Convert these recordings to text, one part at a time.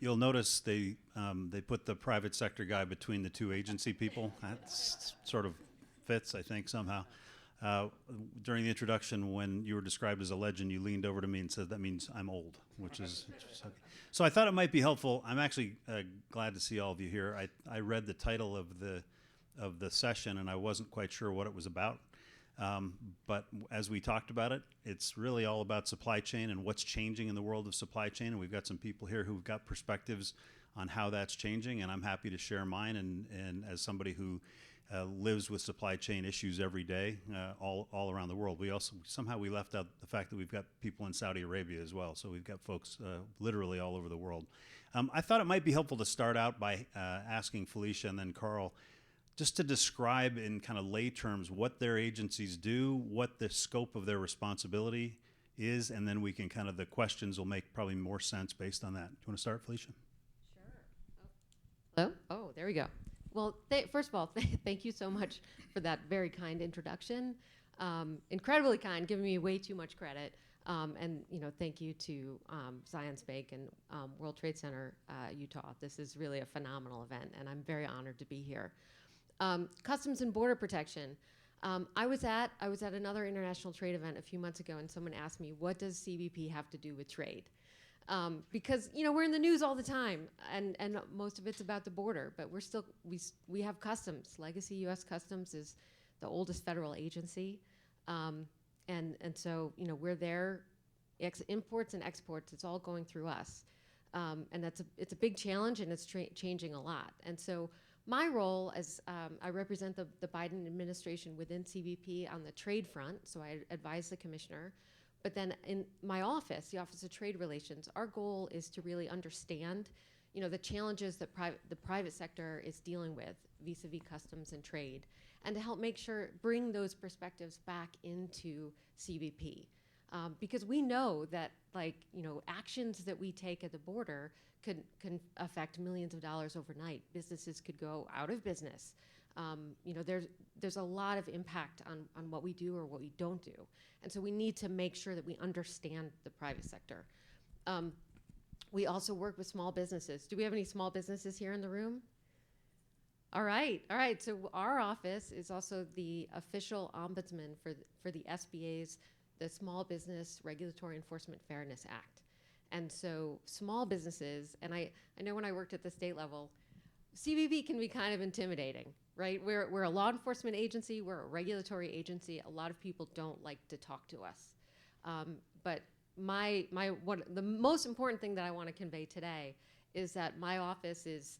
You'll notice they put the private sector guy between the two agency people. That sort of fits, I think, somehow. During the introduction, when you were described as a legend, you leaned over to me and said, "That means I'm old," which is okay. So I thought it might be helpful. I'm actually glad to see all of you here. I read the title of the session, and I wasn't quite sure what it was about. But as we talked about it, it's really all about supply chain and what's changing in the world of supply chain. And we've got some people here who've got perspectives on how that's changing, and I'm happy to share mine. And as somebody who lives with supply chain issues every day, all around the world. We also somehow we left out the fact that we've got people in Saudi Arabia as well. So we've got folks literally all over the world. I thought it might be helpful to start out by asking Felicia and then Carl just to describe in kind of lay terms what their agencies do, what the scope of their responsibility is, and then we can kind of, the questions will make probably more sense based on that. Do you want to start, Felicia? Hello? Oh, there we go. Well, first of all, thank you so much for that very kind introduction. Incredibly kind, giving me way too much credit. And thank you to Zions Bank and World Trade Center, Utah. This is really a phenomenal event, and I'm very honored to be here. Customs and Border Protection. I was at another international trade event a few months ago, and someone asked me, what does CBP have to do with trade? Because we're in the news all the time, and most of it's about the border, but we have customs. Legacy U.S. Customs is the oldest federal agency, and so we're there. Imports and exports, it's all going through us, and it's a big challenge, and it's changing a lot. And so my role as I represent the Biden administration within CBP on the trade front, so I advise the commissioner. But then in my office, the Office of Trade Relations, our goal is to really understand, the challenges that the private sector is dealing with vis-a-vis customs and trade, and to help bring those perspectives back into CBP. Because we know that, actions that we take at the border can affect millions of dollars overnight. Businesses could go out of business. There's a lot of impact on what we do or what we don't do. And so we need to make sure that we understand the private sector. We also work with small businesses. Do we have any small businesses here in the room? All right. So our office is also the official ombudsman for the SBA's, the Small Business Regulatory Enforcement Fairness Act. And so small businesses, and I know when I worked at the state level, CBP can be kind of intimidating, right? We're a law enforcement agency, we're a regulatory agency. A lot of people don't like to talk to us. But the most important thing that I want to convey today is that my office is,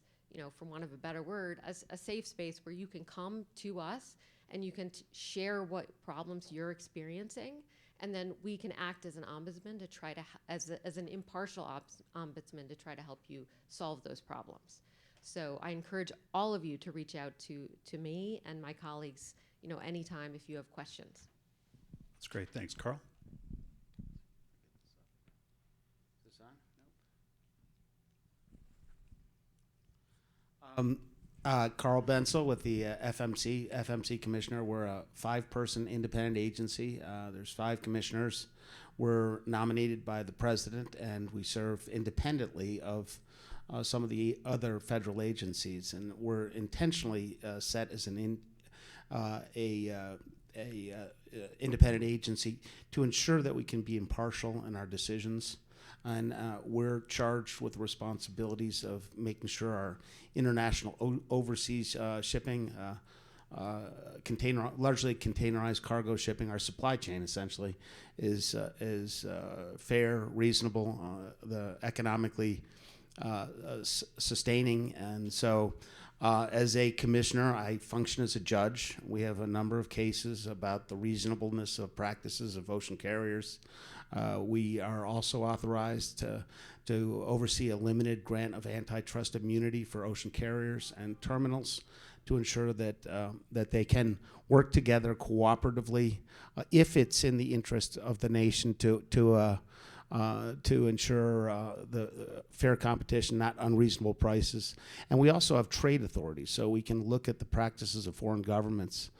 for want of a better word, a safe space where you can come to us and you can share what problems you're experiencing. And then we can act as an ombudsman to try to, as an impartial ombudsman to try to help you solve those problems. So I encourage all of you to reach out to me and my colleagues, anytime if you have questions. That's great. Thanks. Carl? Is this on? Nope. Carl Bentzel with the FMC Commissioner. We're a 5-person independent agency. There's 5 commissioners. We're nominated by the president, and we serve independently of some of the other federal agencies, and we're intentionally set as an independent agency to ensure that we can be impartial in our decisions. And we're charged with responsibilities of making sure our international overseas shipping, largely containerized cargo shipping, our supply chain essentially is fair, reasonable, the economically sustaining. And so as a commissioner, I function as a judge. We have a number of cases about the reasonableness of practices of ocean carriers. We are also authorized to oversee a limited grant of antitrust immunity for ocean carriers and terminals to ensure that they can work together cooperatively if it's in the interest of the nation to ensure the fair competition, not unreasonable prices. And we also have trade authorities, so we can look at the practices of foreign governments.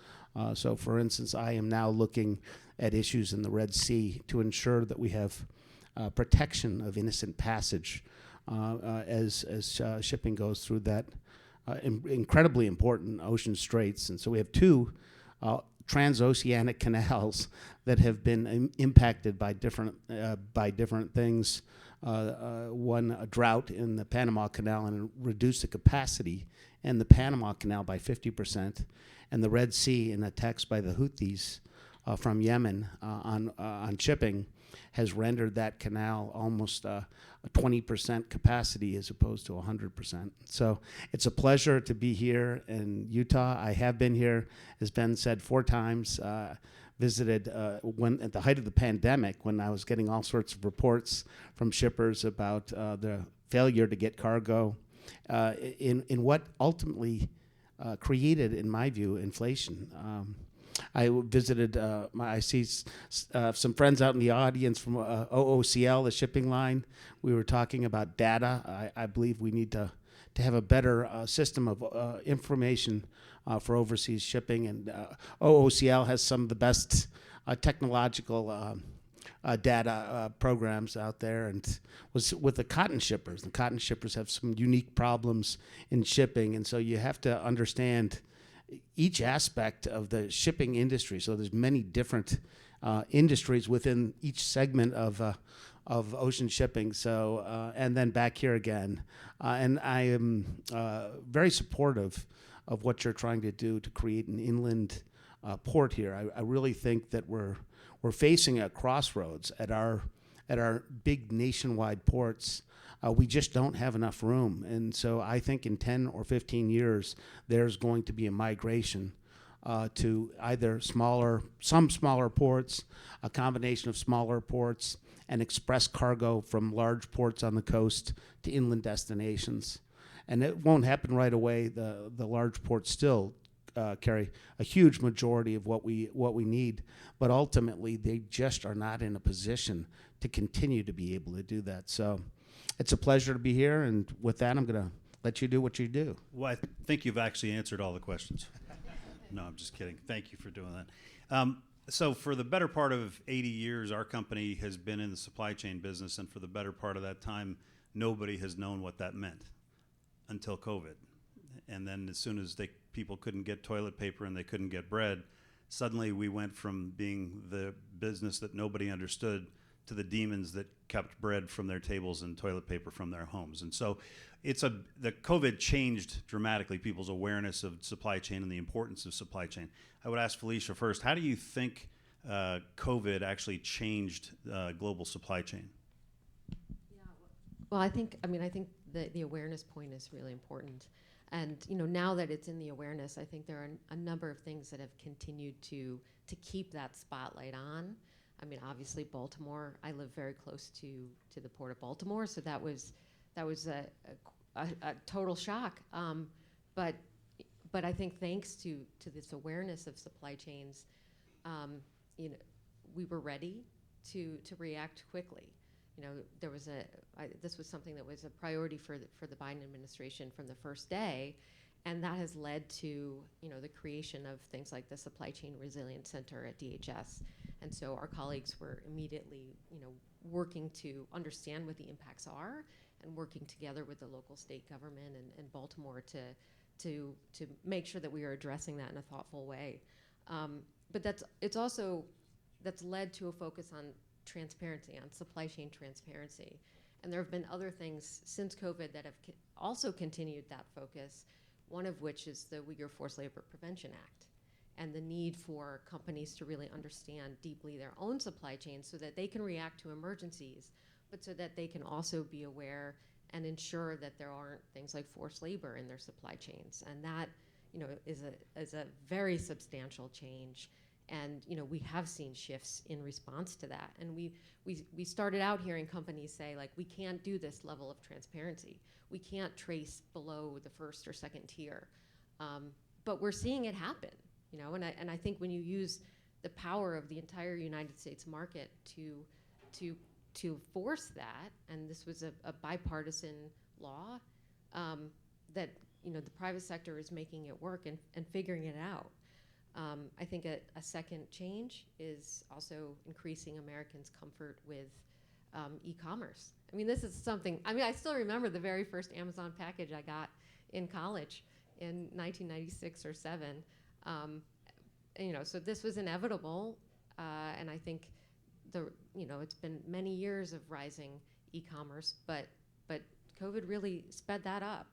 So, for instance, I am now looking at issues in the Red Sea to ensure that we have protection of innocent passage as shipping goes through that incredibly important ocean straits. And so we have two transoceanic canals that have been impacted by different things. One, a drought in the Panama Canal, and it reduced the capacity in the Panama Canal by 50%, and the Red Sea, in attacks by the Houthis from Yemen on shipping, has rendered that canal almost a 20% capacity as opposed to 100%. So it's a pleasure to be here in Utah. I have been here, as Ben said, 4 times. Visited when at the height of the pandemic, when I was getting all sorts of reports from shippers about the failure to get cargo, in what ultimately created, in my view, inflation. I visited, I see some friends out in the audience from OOCL, the shipping line. We were talking about data. I believe we need to have a better system of information for overseas shipping, and OOCL has some of the best technological data programs out there, and was with the cotton shippers. The cotton shippers have some unique problems in shipping, and so you have to understand each aspect of the shipping industry. So there's many different industries within each segment of ocean shipping. So and then back here again, and I am very supportive of what you're trying to do to create an inland port here. I really think that we're facing a crossroads at our big nationwide ports. We just don't have enough room, and so I think in 10 or 15 years there's going to be a migration to either some smaller ports, a combination of smaller ports, and express cargo from large ports on the coast to inland destinations. And it won't happen right away. The large ports still carry a huge majority of what we need, but ultimately they just are not in a position to continue to be able to do that. So it's a pleasure to be here, and with that, I'm going to let you do what you do. Well, I think you've actually answered all the questions. No, I'm just kidding. Thank you for doing that. So for the better part of 80 years, our company has been in the supply chain business, and for the better part of that time, nobody has known what that meant until COVID. And then as soon as people couldn't get toilet paper and they couldn't get bread, suddenly we went from being the business that nobody understood to the demons that kept bread from their tables and toilet paper from their homes. And so the COVID changed dramatically people's awareness of supply chain and the importance of supply chain. I would ask Felicia first, how do you think COVID actually changed global supply chain? Yeah, well, I think the awareness point is really important. And now that it's in the awareness, I think there are a number of things that have continued to keep that spotlight on. I mean, obviously Baltimore, I live very close to the Port of Baltimore, so that was a total shock. But I think thanks to this awareness of supply chains, we were ready to react quickly. This was something that was a priority for the Biden administration from the first day, and that has led to the creation of things like the Supply Chain Resilience Center at DHS. And so our colleagues were immediately working to understand what the impacts are, and working together with the local state government and Baltimore to make sure that we are addressing that in a thoughtful way. But that's led to a focus on transparency, on supply chain transparency. And there have been other things since COVID that have also continued that focus, one of which is the Uyghur Forced Labor Prevention Act, and the need for companies to really understand deeply their own supply chains so that they can react to emergencies, but so that they can also be aware and ensure that there aren't things like forced labor in their supply chains. And that is a very substantial change. And we have seen shifts in response to that. And we started out hearing companies say, like, we can't do this level of transparency. We can't trace below the first or second tier. But we're seeing it happen, and I think when you use the power of the entire United States market to force that, and this was a bipartisan law, that the private sector is making it work and figuring it out. I think a second change is also increasing Americans' comfort with e-commerce I mean, this is something, I mean, I still remember the very first Amazon package I got in college in 1996 or 7. And, so this was inevitable, and I think it's been many years of rising e-commerce, but COVID really sped that up,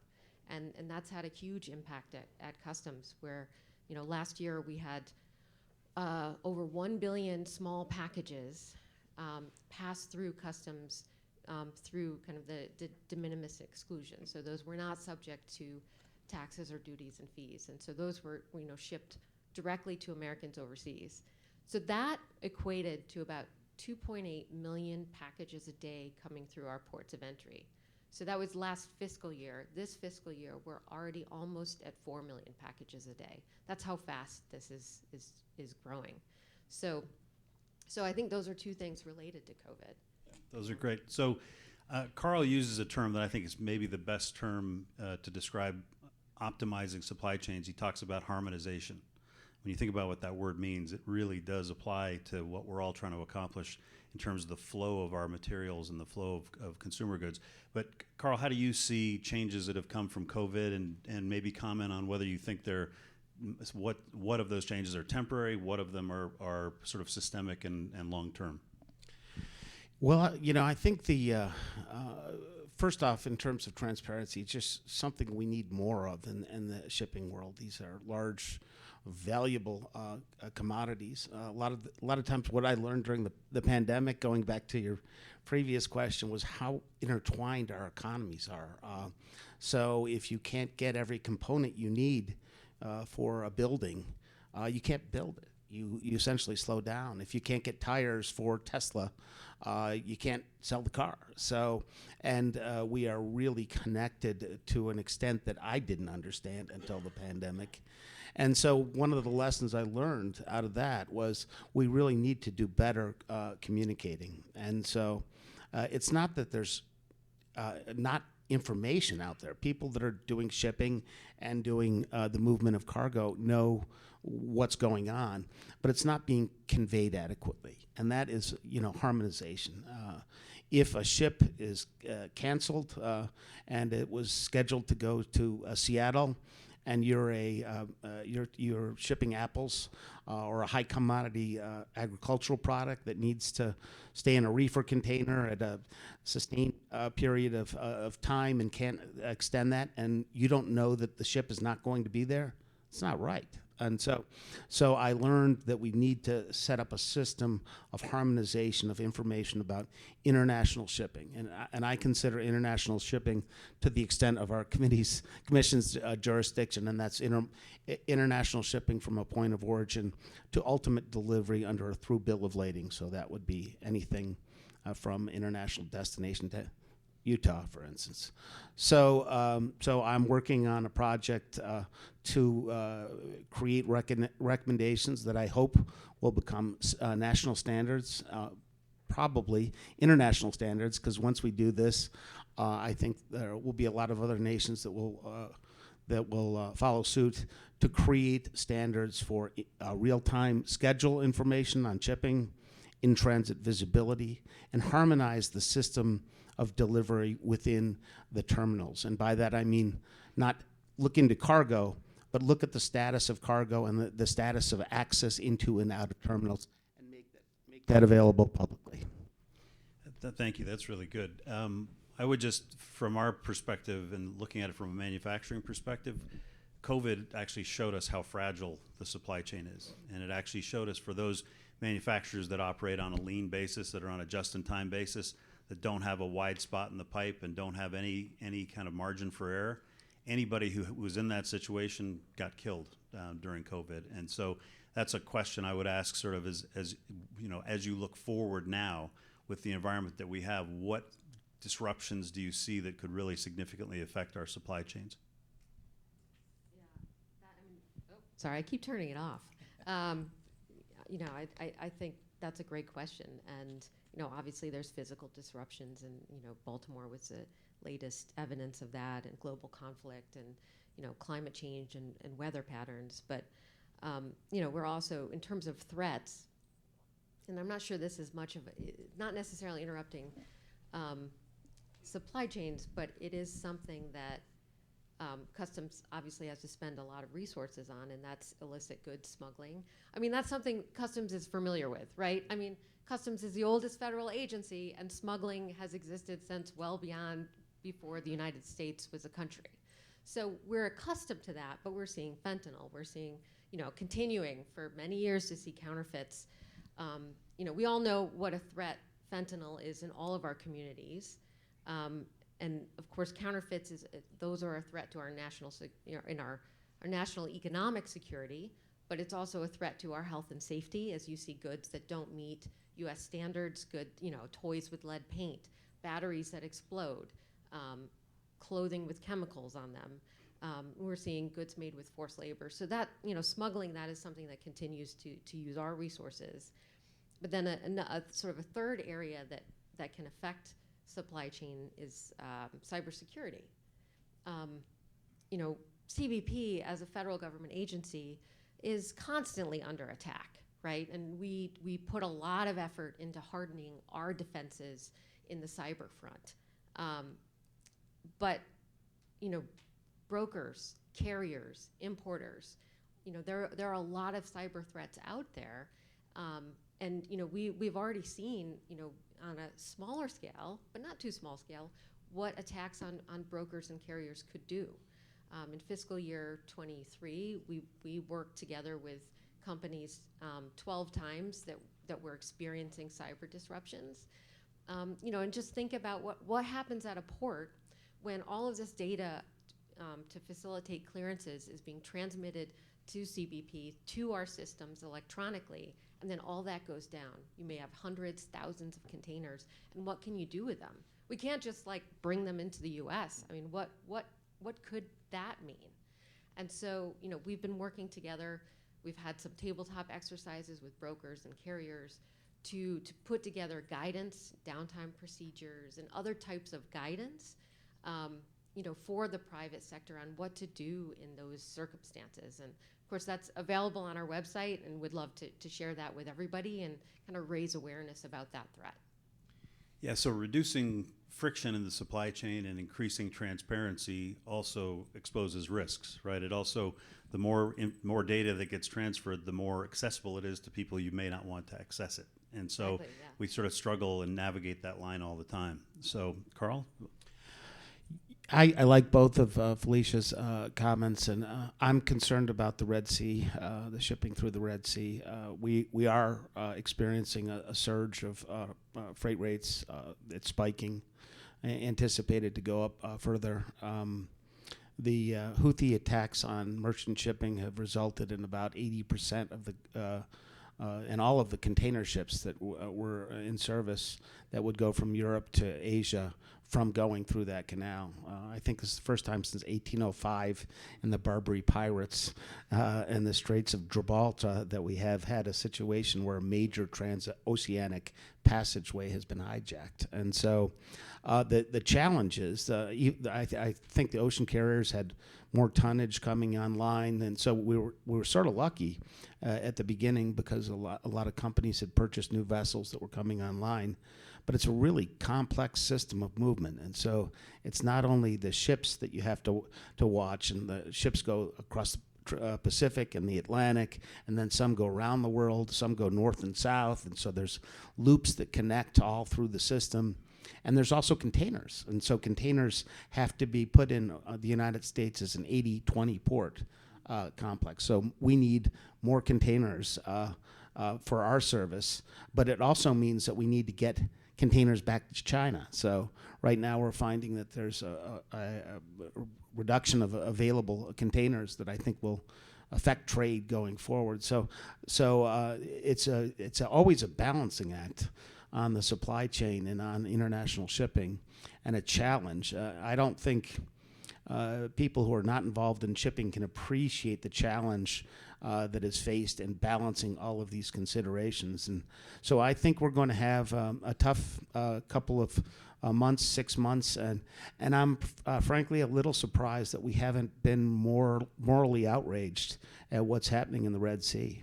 and that's had a huge impact at customs, where last year we had over 1 billion small packages pass through customs through kind of the de minimis exclusion. So those were not subject to taxes or duties and fees, and so those were shipped directly to Americans overseas. So that equated to about 2.8 million packages a day coming through our ports of entry. So that was last fiscal year. This fiscal year, we're already almost at 4 million packages a day. That's how fast this is growing. So I think those are two things related to COVID. Those are great. So Carl uses a term that I think is maybe the best term to describe optimizing supply chains. He talks about harmonization. When you think about what that word means, it really does apply to what we're all trying to accomplish in terms of the flow of our materials and the flow of consumer goods. But Carl, how do you see changes that have come from COVID, and maybe comment on whether you think what of those changes are temporary, what of them are sort of systemic and long-term? Well, I think the first off, in terms of transparency, it's just something we need more of in the shipping world. These are large, valuable commodities. A lot of times, what I learned during the pandemic, going back to your previous question, was how intertwined our economies are. So if you can't get every component you need for a building, you can't build it. You essentially slow down. If you can't get tires for Tesla, you can't sell the car. So, and we are really connected to an extent that I didn't understand until the pandemic. And so one of the lessons I learned out of that was we really need to do better communicating. And so it's not that there's not information out there. People that are doing shipping and doing the movement of cargo know what's going on, but it's not being conveyed adequately. And that is, harmonization. If a ship is canceled and it was scheduled to go to Seattle, and you're shipping apples or a high commodity agricultural product that needs to stay in a reefer container at a sustained period of time and can't extend that, and you don't know that the ship is not going to be there, it's not right. And so I learned that we need to set up a system of harmonization of information about international shipping. And I consider international shipping to the extent of our commission's jurisdiction, and that's international shipping from a point of origin to ultimate delivery under a through bill of lading. So that would be anything from international destination to Utah, for instance. So I'm working on a project to create recommendations that I hope will become national standards, probably international standards, because once we do this, I think there will be a lot of other nations that will follow suit to create standards for real-time schedule information on shipping, in-transit visibility, and harmonize the system of delivery within the terminals. And by that I mean not look into cargo, but look at the status of cargo and the status of access into and out of terminals, and make that available publicly. Thank you. That's really good. I would just, from our perspective and looking at it from a manufacturing perspective, COVID actually showed us how fragile the supply chain is. And it actually showed us, for those manufacturers that operate on a lean basis, that are on a just-in-time basis, that don't have a wide spot in the pipe and don't have any kind of margin for error, anybody who was in that situation got killed during COVID. And so that's a question I would ask, sort of as you look forward now with the environment that we have, what disruptions do you see that could really significantly affect our supply chains? Sorry, I keep turning it off. I think that's a great question. And, obviously there's physical disruptions, and, Baltimore was the latest evidence of that, and global conflict, and, climate change and weather patterns. But, we're also, in terms of threats, and I'm not sure this is much of not necessarily interrupting supply chains, but it is something that Customs obviously has to spend a lot of resources on, and that's illicit goods smuggling. I mean, that's something Customs is familiar with, right? I mean, Customs is the oldest federal agency, and smuggling has existed since well before the United States was a country. So we're accustomed to that, but we're seeing fentanyl. We're seeing, continuing for many years to see counterfeits. We all know what a threat fentanyl is in all of our communities. And of course, counterfeits those are a threat to our our national economic security, but it's also a threat to our health and safety as you see goods that don't meet U.S. standards, toys with lead paint, batteries that explode, clothing with chemicals on them. We're seeing goods made with forced labor. So that, smuggling, that is something that continues to use our resources. But then a sort of a third area that can affect supply chain is cybersecurity. CBP as a federal government agency is constantly under attack, right? And we put a lot of effort into hardening our defenses in the cyber front. But brokers, carriers, importers, there are a lot of cyber threats out there. And we've already seen, on a smaller scale, but not too small scale, what attacks on brokers and carriers could do. In fiscal year 23, we worked together with companies 12 times that were experiencing cyber disruptions. And just think about what happens at a port when all of this data to facilitate clearances is being transmitted to CBP, to our systems electronically, and then all that goes down. You may have hundreds, thousands of containers, and what can you do with them? We can't just bring them into the U.S. I mean, what could that mean? And so, we've been working together. We've had some tabletop exercises with brokers and carriers to put together guidance, downtime procedures, and other types of guidance, for the private sector on what to do in those circumstances. And of course, that's available on our website, and would love to share that with everybody and kind of raise awareness about that threat. Yeah, so reducing friction in the supply chain and increasing transparency also exposes risks, right? It also, the more data that gets transferred, the more accessible it is to people you may not want to access it. And so Exactly, yeah. we sort of struggle and navigate that line all the time. So, Carl? I like both of Felicia's comments, and I'm concerned about the Red Sea, the shipping through the Red Sea. We are experiencing a surge of freight rates. It's spiking, anticipated to go up further. The Houthi attacks on merchant shipping have resulted in about 80% of the and all of the container ships that were in service that would go from Europe to Asia from going through that canal. I think this is the first time since 1805 in the Barbary pirates and the Straits of Gibraltar that we have had a situation where a major transoceanic passageway has been hijacked. And so the challenge is, I think the ocean carriers had more tonnage coming online, and so we were sort of lucky at the beginning because a lot of companies had purchased new vessels that were coming online. But it's a really complex system of movement, and so it's not only the ships that you have to watch, and the ships go across the Pacific and the Atlantic, and then some go around the world, some go north and south, and so there's loops that connect all through the system. And there's also containers, and so containers have to be put in the United States as an 80-20 port complex. So we need more containers for our service, but it also means that we need to get containers back to China. So right now we're finding that there's a reduction of available containers that I think will affect trade going forward. So it's always a balancing act on the supply chain and on international shipping, and a challenge. I don't think people who are not involved in shipping can appreciate the challenge that is faced in balancing all of these considerations. And so I think we're going to have a tough couple of months, 6 months, and I'm frankly a little surprised that we haven't been more morally outraged at what's happening in the Red Sea.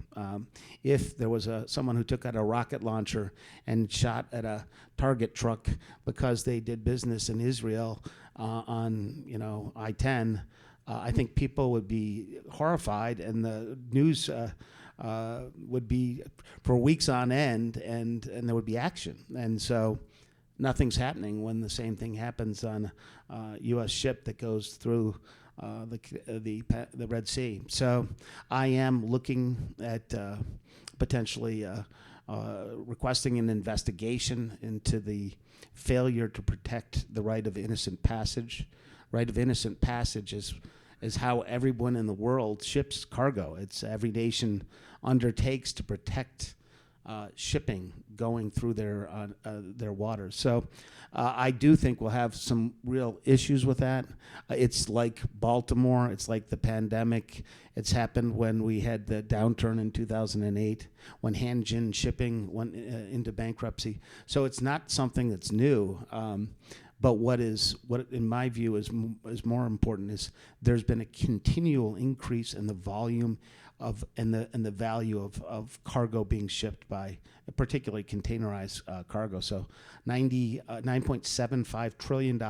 If there was someone who took out a rocket launcher and shot at a target truck because they did business in Israel on I-10, I think people would be horrified, and the news would be for weeks on end, and there would be action. And so nothing's happening when the same thing happens on a U.S. ship that goes through the Red Sea. So I am looking at potentially requesting an investigation into the failure to protect the right of innocent passage. Right of innocent passage is how everyone in the world ships cargo. It's every nation undertakes to protect shipping going through their waters. So I do think we'll have some real issues with that. It's like Baltimore. It's like the pandemic. It's happened when we had the downturn in 2008, when Hanjin Shipping went into bankruptcy. So it's not something that's new. But what in my view is more important is there's been a continual increase in the volume and the value of cargo being shipped by particularly containerized cargo. So $9.75 trillion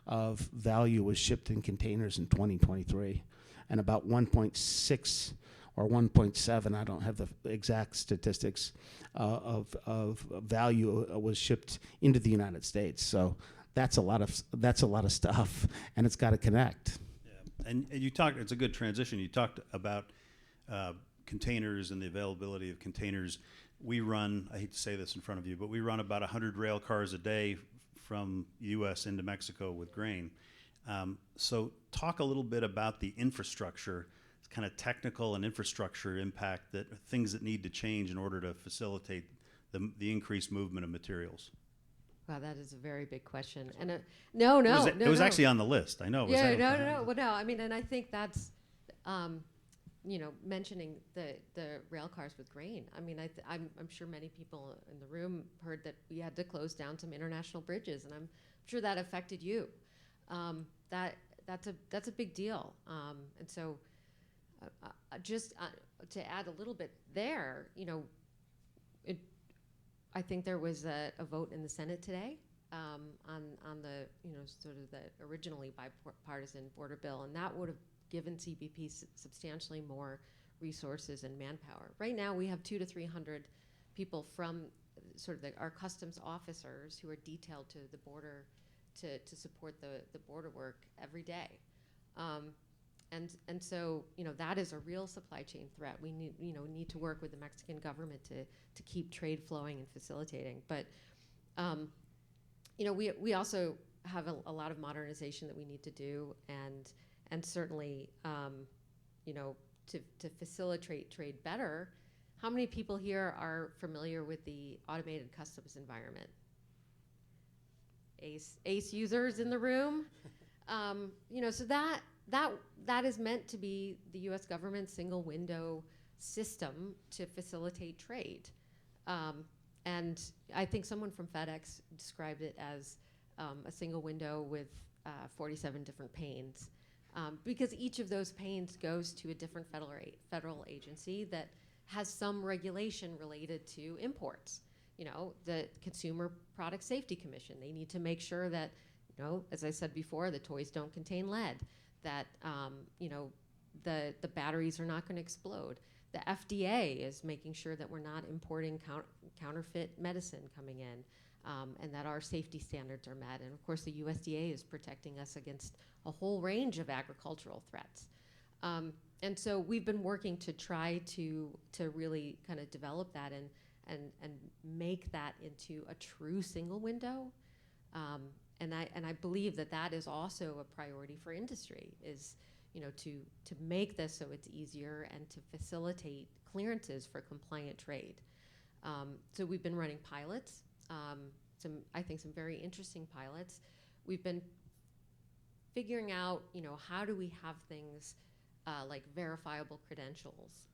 of value was shipped in containers in 2023, and about 1.6 or 1.7, I don't have the exact statistics, of value was shipped into the United States. So that's a lot of stuff, and it's got to connect. Yeah. And you talked, it's a good transition. You talked about containers and the availability of containers. We run, I hate to say this in front of you, but we run about 100 rail cars a day from U.S. into Mexico with grain. So talk a little bit about the infrastructure, kind of technical and infrastructure impact, that things that need to change in order to facilitate the increased movement of materials. Wow, that is a very big question. And no, It was actually on the list. I know. Yeah, no. Well, no. I mean, and I think that's, mentioning the rail cars with grain. I mean, I'm sure many people in the room heard that we had to close down some international bridges, and I'm sure that affected you. That's a big deal. And so, just to add a little bit there, I think there was a vote in the Senate today on the sort of the originally bipartisan border bill, and that would have given CBP substantially more resources and manpower. Right now, we have 200 to 300 people from sort of our customs officers who are detailed to the border to support the border work every day. And so that is a real supply chain threat. We need to work with the Mexican government to keep trade flowing and facilitating. But we also have a lot of modernization that we need to do, and certainly to facilitate trade better. How many people here are familiar with the automated customs environment? ACE users in the room. So that is meant to be the U.S. government's single window system to facilitate trade. And I think someone from FedEx described it as a single window with 47 different panes, because each of those panes goes to a different federal agency that has some regulation related to imports. The Consumer Product Safety Commission, they need to make sure that, as I said before, the toys don't contain lead, that the batteries are not going to explode. The FDA is making sure that we're not importing counterfeit medicine coming in, and that our safety standards are met. And of course, the USDA is protecting us against a whole range of agricultural threats. And so we've been working to try to really kind of develop that and make that into a true single window. And I believe that is also a priority for industry, is to make this so it's easier and to facilitate clearances for compliant trade. So we've been running pilots, I think some very interesting pilots. We've been figuring out, how do we have things like verifiable credentials.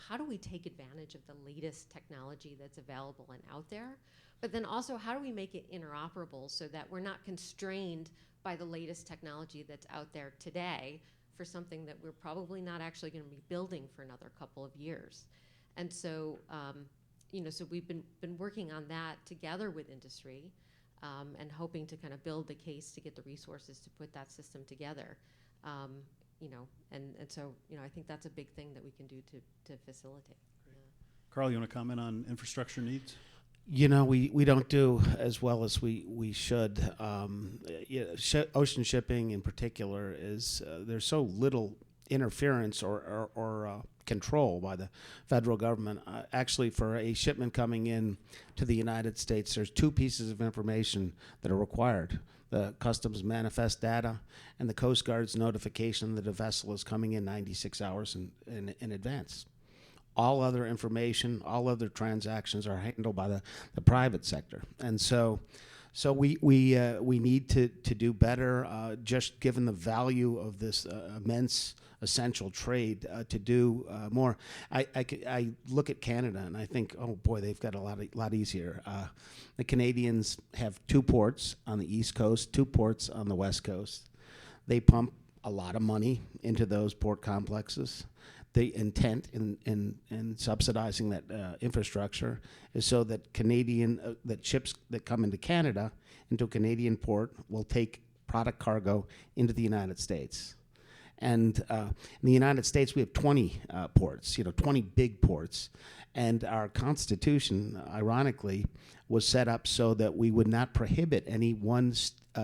How do we take advantage of the latest technology that's available and out there? But then also, how do we make it interoperable so that we're not constrained by the latest technology that's out there today for something that we're probably not actually going to be building for another couple of years? And so, so we've been working on that together with industry, and hoping to kind of build the case to get the resources to put that system together. And so, I think that's a big thing that we can do to facilitate. Carl, you want to comment on infrastructure needs? We don't do as well as we should. Ocean shipping in particular is there's so little interference or control by the federal government. Actually, for a shipment coming in to the United States, there's two pieces of information that are required: the Customs manifest data and the Coast Guard's notification that a vessel is coming in 96 hours in advance. All other information, all other transactions are handled by the private sector. And so we need to do better, just given the value of this immense essential trade, to do more. I look at Canada and I think, oh boy, they've got a lot easier. The Canadians have 2 ports on the East Coast, 2 ports on the West Coast. They pump a lot of money into those port complexes. The intent in subsidizing that infrastructure is so that that ships that come into Canada, into a Canadian port, will take product cargo into the United States. And in the United States, we have 20 ports, 20 big ports. And our Constitution, ironically, was set up so that we would not prohibit any one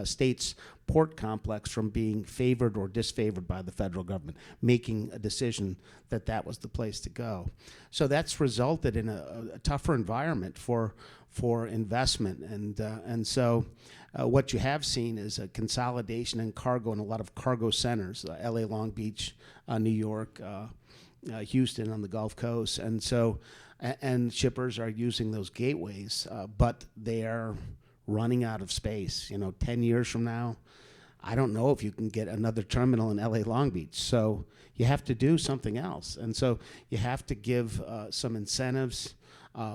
state's port complex from being favored or disfavored by the federal government, making a decision that that was the place to go. So that's resulted in a tougher environment for investment. And so what you have seen is a consolidation in cargo in a lot of cargo centers, LA, Long Beach, New York, Houston on the Gulf Coast. And so, and shippers are using those gateways, but they are running out of space. 10 years from now, I don't know if you can get another terminal in LA Long Beach. So you have to do something else. And so you have to give some incentives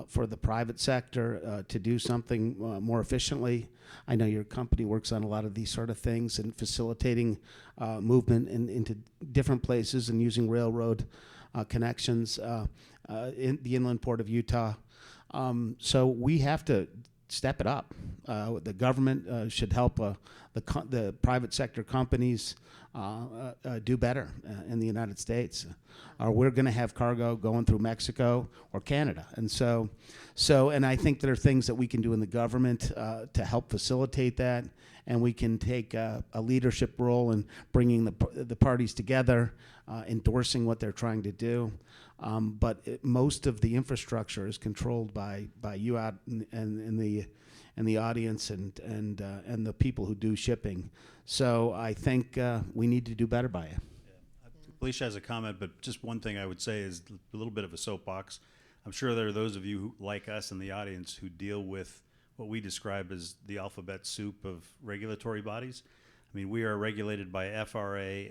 for the private sector to do something more efficiently. I know your company works on a lot of these sort of things and facilitating movement into different places and using railroad connections in the Inland Port of Utah. So we have to step it up. The government should help the private sector companies do better in the United States. Or we're going to have cargo going through Mexico or Canada. And so and I think there are things that we can do in the government to help facilitate that. And we can take a leadership role in bringing the parties together, endorsing what they're trying to do. But most of the infrastructure is controlled by you out in the audience and the people who do shipping. So I think we need to do better by it. Yeah. Felicia has a comment, but just one thing I would say is a little bit of a soapbox. I'm sure there are those of you like us in the audience who deal with what we describe as the alphabet soup of regulatory bodies. I mean, we are regulated by FRA,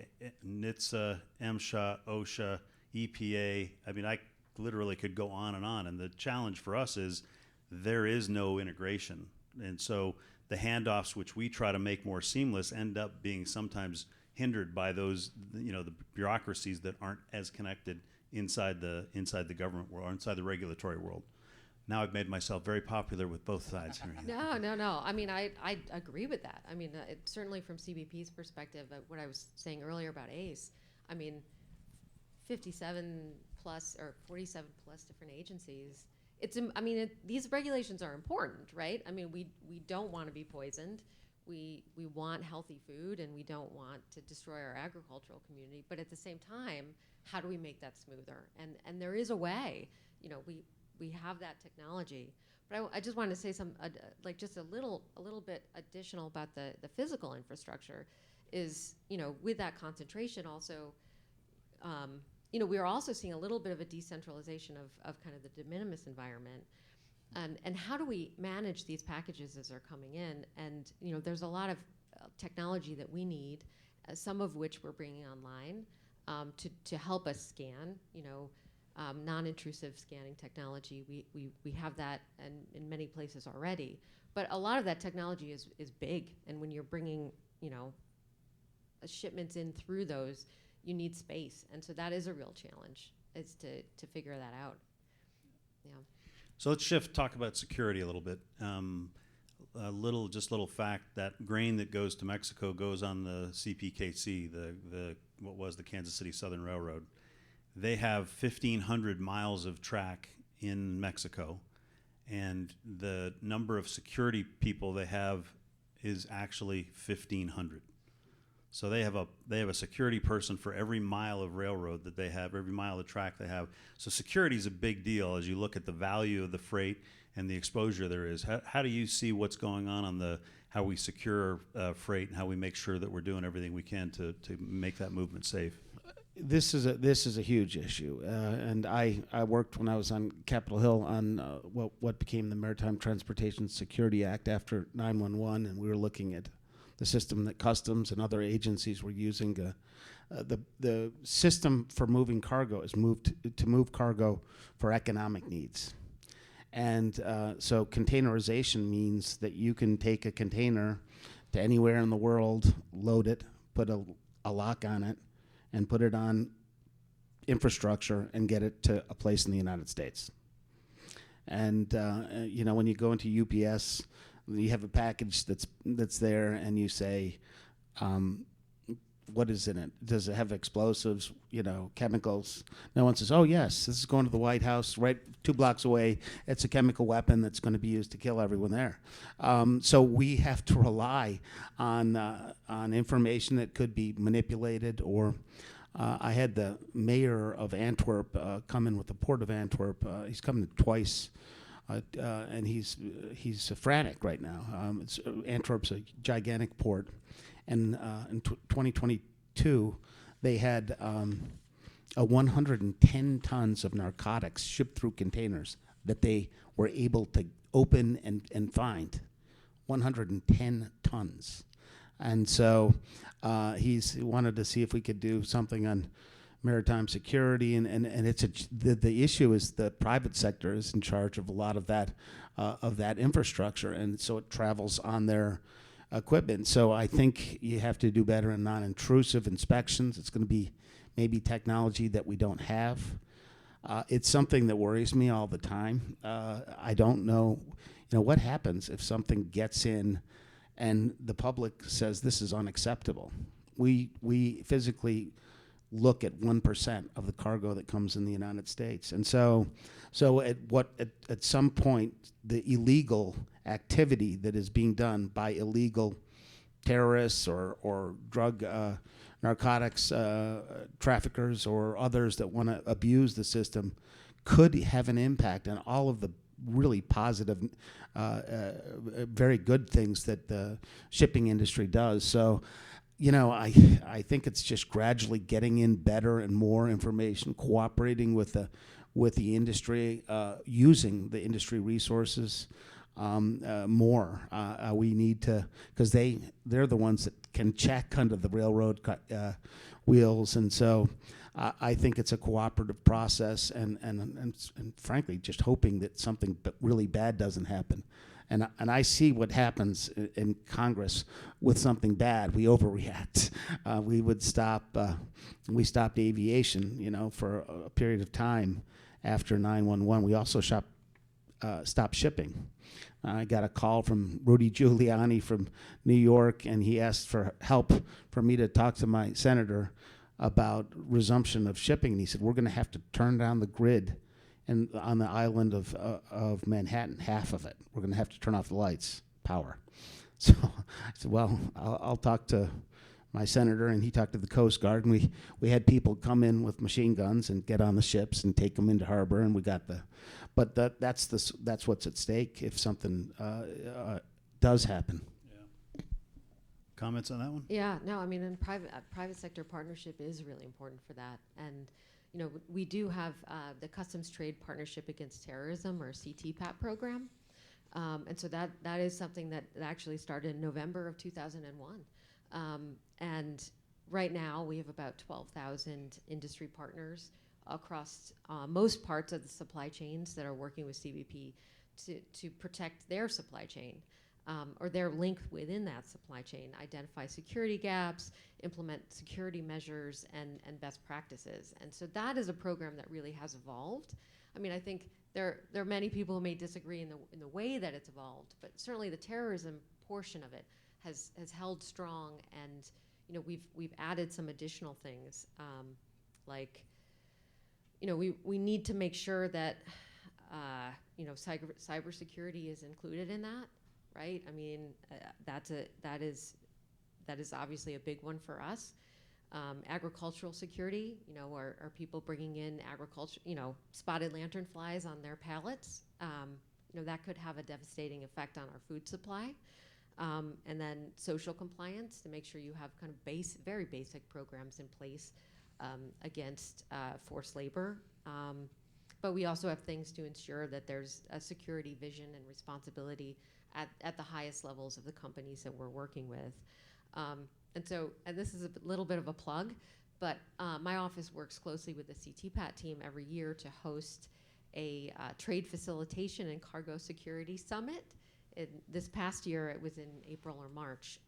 NHTSA, MSHA, OSHA, EPA. I mean, I literally could go on. And the challenge for us is there is no integration. And so the handoffs, which we try to make more seamless, end up being sometimes hindered by those, the bureaucracies that aren't as connected inside the government world or inside the regulatory world. Now I've made myself very popular with both sides here. No. I mean, I agree with that. I mean, certainly from CBP's perspective, what I was saying earlier about ACE, I mean, 57 plus or 47 plus different agencies. These regulations are important, right? I mean, we don't want to be poisoned. We want healthy food, and we don't want to destroy our agricultural community. But at the same time, how do we make that smoother? And there is a way. We have that technology. But I just wanted to say just a little bit additional about the physical infrastructure is, with that concentration also, we are also seeing a little bit of a decentralization of kind of the de minimis environment. And how do we manage these packages as they're coming in? And, there's a lot of technology that we need, some of which we're bringing online. to help us scan, non-intrusive scanning technology. We have that in many places already, but a lot of that technology is big, and when you're bringing, shipments in through those, you need space, and so that is a real challenge, is to figure that out. Yeah. So let's talk about security a little bit. Little fact that grain that goes to Mexico goes on the CPKC, what was the Kansas City Southern Railroad. They have 1,500 miles of track in Mexico, and the number of security people they have is actually 1,500. So they have a security person for every mile of railroad that they have, every mile of track they have. So security is a big deal as you look at the value of the freight and the exposure there is. How do you see what's going on how we secure freight and how we make sure that we're doing everything we can to make that movement safe? This is a huge issue, and I worked when I was on Capitol Hill on what became the Maritime Transportation Security Act after 9/11, and we were looking at the system that Customs and other agencies were using. The system for moving cargo is to move cargo for economic needs. And so containerization means that you can take a container to anywhere in the world, load it, put a lock on it, and put it on infrastructure and get it to a place in the United States. And when you go into UPS, you have a package that's there, and you say, what is in it? Does it have explosives, chemicals? No one says, oh, yes, this is going to the White House right 2 blocks away. It's a chemical weapon that's going to be used to kill everyone there. So we have to rely on information that could be manipulated. Or I had the mayor of Antwerp come in with the Port of Antwerp. He's coming twice. And he's frantic right now. Antwerp's a gigantic port. And in 2022, they had 110 tons of narcotics shipped through containers that they were able to open and find. 110 tons. And so he wanted to see if we could do something on maritime security, and it's the issue is the private sector is in charge of a lot of that infrastructure, and so it travels on their equipment. So I think you have to do better in non-intrusive inspections. It's going to be maybe technology that we don't have. It's something that worries me all the time. I don't know, what happens if something gets in and the public says this is unacceptable. We physically look at 1% of the cargo that comes in the United States. And so at some point, the illegal activity that is being done by illegal terrorists or drug narcotics traffickers or others that want to abuse the system could have an impact on all of the really positive, very good things that the shipping industry does. So, I think it's just gradually getting in better and more information, cooperating with the industry, using the industry resources more. We need to, because they're the ones that can check under the railroad wheels, and so I think it's a cooperative process, and frankly, just hoping that something really bad doesn't happen. And I see what happens in Congress with something bad. We overreact. We stopped aviation, for a period of time after 9/11. We also stopped shipping. I got a call from Rudy Giuliani from New York, and he asked for help for me to talk to my senator about resumption of shipping. And he said, we're going to have to turn down the grid and on the island of Manhattan, half of it. We're going to have to turn off the lights, power. So I said, well, I'll talk to my senator, and he talked to the Coast Guard, and we had people come in with machine guns and get on the ships and take them into harbor, and we got but that's what's at stake if something does happen. Yeah. Comments on that one? Yeah, no, I mean, and private sector partnership is really important for that. And we do have the Customs Trade Partnership Against Terrorism, or CTPAT program. And so that is something that actually started in November of 2001. And Right now, we have about 12,000 industry partners across most parts of the supply chains that are working with CBP to protect their supply chain or their link within that supply chain, identify security gaps, implement security measures, and best practices. And so that is a program that really has evolved. I mean, I think there are many people who may disagree in the way that it's evolved, but certainly the terrorism portion of it has held strong, and we've added some additional things, like we need to make sure that cybersecurity is included in that, right? I mean, that is obviously a big one for us. Agricultural security, are people bringing in agriculture, spotted lanternflies on their pallets? That could have a devastating effect on our food supply. And then social compliance, to make sure you have kind of very basic programs in place against forced labor. But we also have things to ensure that there's a security vision and responsibility at the highest levels of the companies that we're working with. And this is a little bit of a plug, but my office works closely with the CTPAT team every year to host a trade facilitation and cargo security summit. This past year, it was in April or March.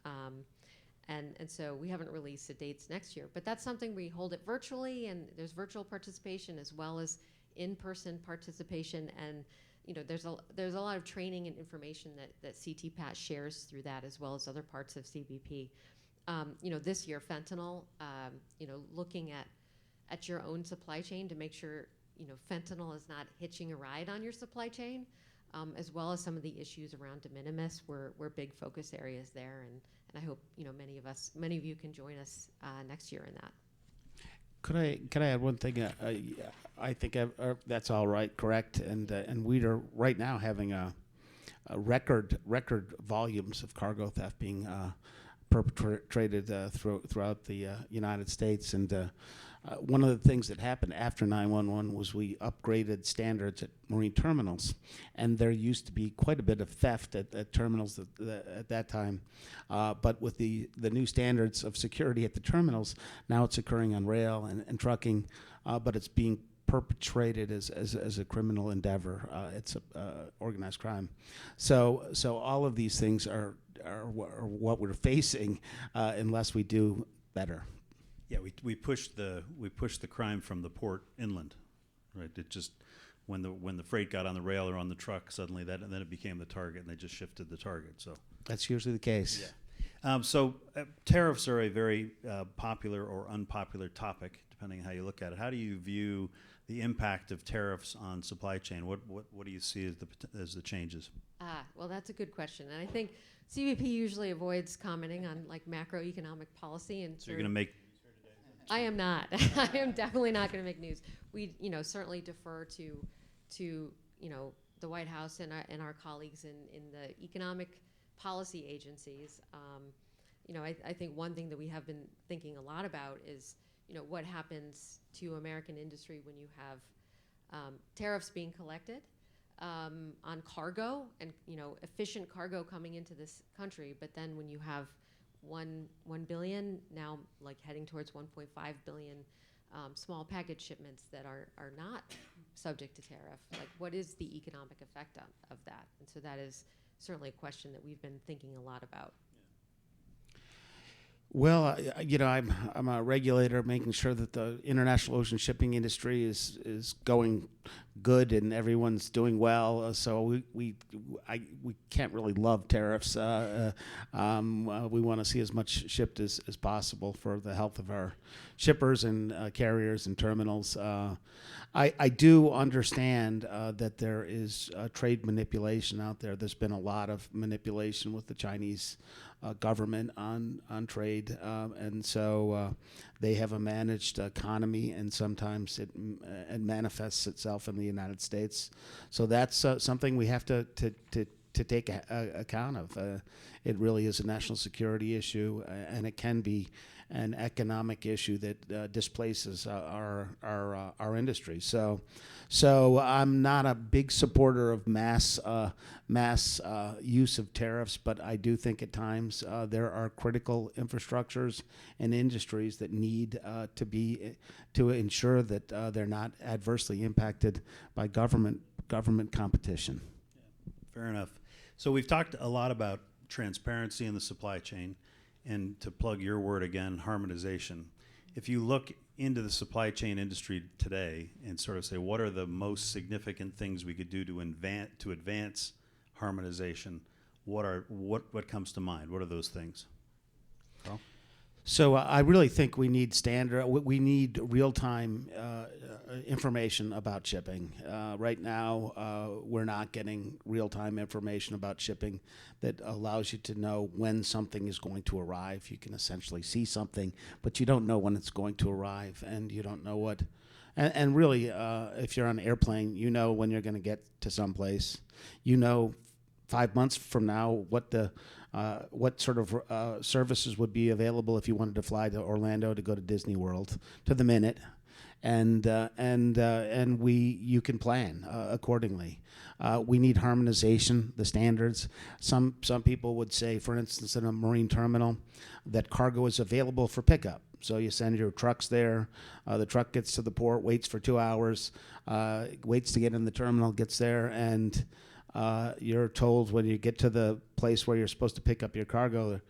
And so we haven't released the dates next year, but that's something we hold it virtually, and there's virtual participation as well as in-person participation. And there's a lot of training and information that CTPAT shares through that, as well as other parts of CBP. This year, fentanyl, looking at your own supply chain to make sure, fentanyl is not hitching a ride on your supply chain, as well as some of the issues around de minimis were big focus areas there. And I hope, many of you can join us next year in that. Could I add one thing? I think that's all right, correct. And we are right now having a record volumes of cargo theft being perpetrated throughout the United States. And one of the things that happened after 9/11 was we upgraded standards at marine terminals, and there used to be quite a bit of theft at terminals at that time. But with the new standards of security at the terminals, now it's occurring on rail and trucking, but it's being perpetrated as a criminal endeavor. It's a organized crime. So all of these things are what we're facing unless we do better. Yeah, we pushed the crime from the port inland, right? It just when the freight got on the rail or on the truck, suddenly then it became the target, and they just shifted the target. So that's usually the case. Yeah. Tariffs are a very popular or unpopular topic, depending on how you look at it. How do you view the impact of tariffs on supply chain? What do you see as the changes? Well, that's a good question, and I think CBP usually avoids commenting on like macroeconomic policy. And so you're going to make. I am not. I am definitely not going to make news. We, certainly defer to the White House and our colleagues in the economic policy agencies. I think one thing that we have been thinking a lot about is, what happens to American industry when you have tariffs being collected on cargo and, efficient cargo coming into this country, but then when you have 1 billion, now like heading towards 1.5 billion small package shipments that are not subject to tariff. Like, what is the economic effect of that? And so that is certainly a question that we've been thinking a lot about. Well, I'm a regulator, making sure that the international ocean shipping industry is going good and everyone's doing well. So we can't really love tariffs. We want to see as much shipped as possible for the health of our shippers and carriers and terminals. I do understand that there is trade manipulation out there. There's been a lot of manipulation with the Chinese government on trade, and so they have a managed economy, and sometimes it manifests itself in the United States. So that's something we have to take account of. It really is a national security issue, and it can be an economic issue that displaces our industry. So I'm not a big supporter of mass use of tariffs, but I do think at times there are critical infrastructures and industries that need to ensure that they're not adversely impacted by government competition. Fair enough. So we've talked a lot about transparency in the supply chain, and to plug your word again, harmonization. If you look into the supply chain industry today and sort of say, what are the most significant things we could do to advance harmonization? What comes to mind? What are those things? Carl? So I really think we need we need real-time information about shipping. Right now, we're not getting real-time information about shipping that allows you to know when something is going to arrive. You can essentially see something, but you don't know when it's going to arrive, and you don't know what. And really, if you're on an airplane, you know when you're going to get to someplace. You know 5 months from now what sort of services would be available if you wanted to fly to Orlando to go to Disney World to the minute, and you can plan accordingly. We need harmonization, the standards. Some people would say, for instance, in a marine terminal, that cargo is available for pickup. So you send your trucks there. The truck gets to the port, waits for 2 hours, waits to get in the terminal, gets there, and you're told when you get to the place where you're supposed to pick up your cargo,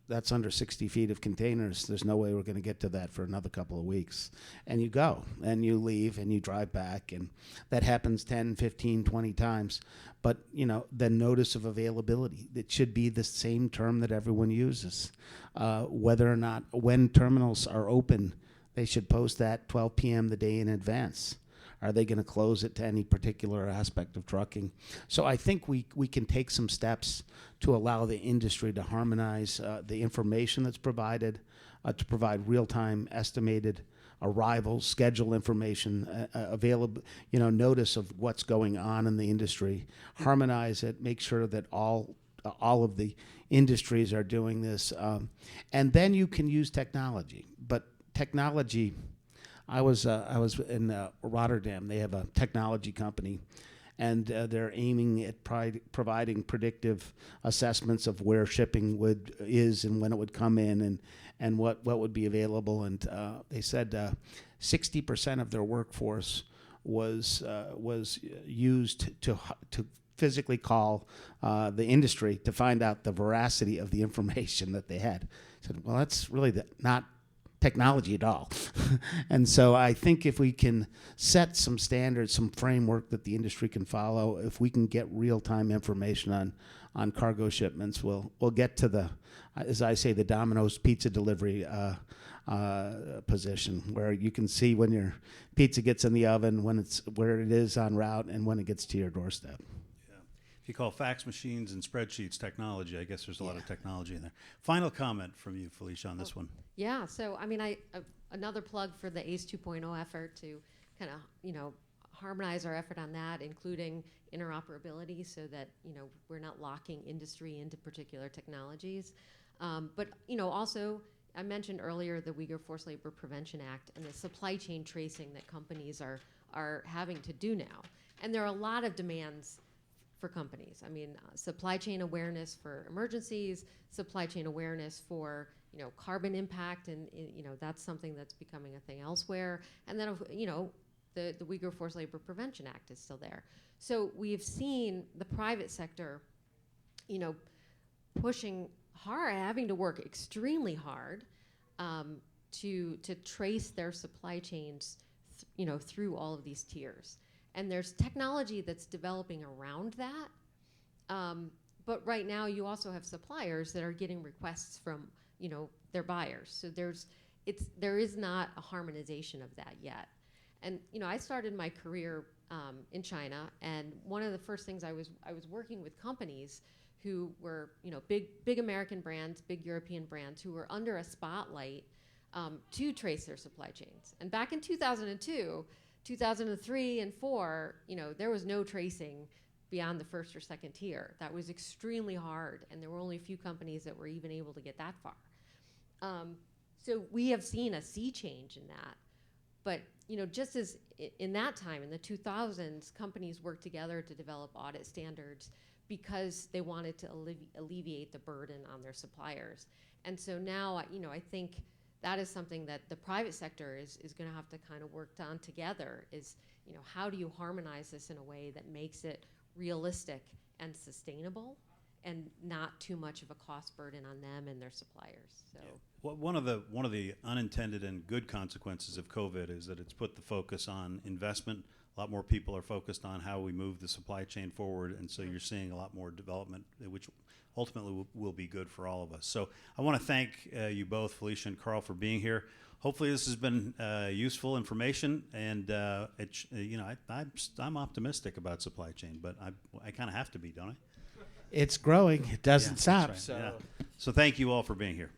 that's under 60 feet of containers. There's no way we're going to get to that for another couple of weeks. And you go, and you leave, and you drive back, and that happens 10, 15, 20 times. But, the notice of availability, it should be the same term that everyone uses. Whether or not, when terminals are open, they should post that 12 p.m. the day in advance. Are they going to close it to any particular aspect of trucking? So I think we can take some steps to allow the industry to harmonize the information that's provided, to provide real-time estimated arrivals, schedule information, available, notice of what's going on in the industry, harmonize it, make sure that all of the industries are doing this, and then you can use technology. But technology. I was in Rotterdam. They have a technology company, and they're aiming at providing predictive assessments of where shipping is and when it would come in and what would be available. And they said 60% of their workforce was used to physically call the industry to find out the veracity of the information that they had. I said, well, that's really not technology at all. And so I think if we can set some standards, some framework that the industry can follow, if we can get real-time information on cargo shipments, we'll get to the, as I say, the Domino's pizza delivery position, where you can see when your pizza gets in the oven, where it is en route, and when it gets to your doorstep. If you call fax machines and spreadsheets technology, I guess there's a lot of technology in there. Final comment from you, Felicia, on this one. Yeah, so another plug for the ACE 2.0 effort to kind of, harmonize our effort on that, including interoperability, so that, we're not locking industry into particular technologies. But, also, I mentioned earlier the Uyghur Forced Labor Prevention Act and the supply chain tracing that companies are having to do now. And there are a lot of demands for companies. Supply chain awareness for emergencies, supply chain awareness for carbon impact, and that's something that's becoming a thing elsewhere. And then the Uyghur Forced Labor Prevention Act is still there. So we've seen the private sector, pushing hard, having to work extremely hard to trace their supply chains, through all of these tiers. And there's technology that's developing around that. But right now, you also have suppliers that are getting requests from, their buyers. So there is not a harmonization of that yet. And, I started my career in China, and one of the first things I was working with companies who were, big American brands, big European brands, who were under a spotlight to trace their supply chains. And back in 2002, 2003 and 2004, there was no tracing beyond the first or second tier. That was extremely hard, and there were only a few companies that were even able to get that far. So we have seen a sea change in that. But, you know, just as in that time, in the 2000s, companies worked together to develop audit standards because they wanted to alleviate the burden on their suppliers. And so now, you know, I think that is something that the private sector is going to have to kind of work on together is, you know, how do you harmonize this in a way that makes it realistic and sustainable and not too much of a cost burden on them and their suppliers. So. Yeah. Well, one of the unintended and good consequences of COVID is that it's put the focus on investment. A lot more people are focused on how we move the supply chain forward, and so you're seeing a lot more development, which ultimately will be good for all of us. So I want to thank you both, Felicia and Carl, for being here. Hopefully this has been useful information, and you know, I'm optimistic about supply chain, but I kind of have to be, don't I? It's growing. It doesn't Yeah, stop. that's So. right. Yeah. So thank you all for being here.